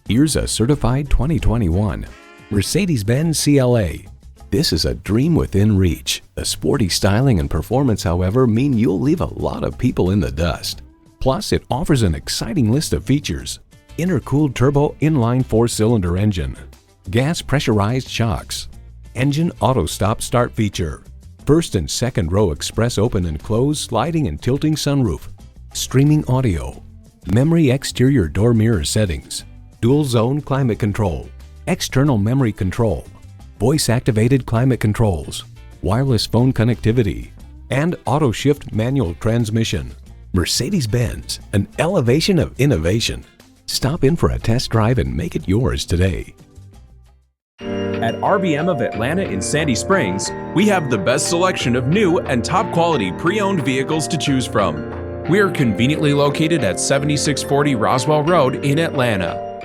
Here's a certified 2021 Mercedes-Benz CLA. This is a dream within reach. The sporty styling and performance, however, mean you'll leave a lot of people in the dust. Plus, it offers an exciting list of features. Intercooled turbo inline 4-cylinder engine, gas pressurized shocks, engine auto stop start feature, first and second row express open and close sliding and tilting sunroof, streaming audio, memory exterior door mirror settings, dual zone climate control, external memory control, voice activated climate controls, wireless phone connectivity, and auto shift manual transmission. Mercedes-Benz, an elevation of innovation. Stop in for a test drive and make it yours today. At RBM of Atlanta in Sandy Springs, we have the best selection of new and top quality pre-owned vehicles to choose from. We are conveniently located at 7640 Roswell Road in Atlanta.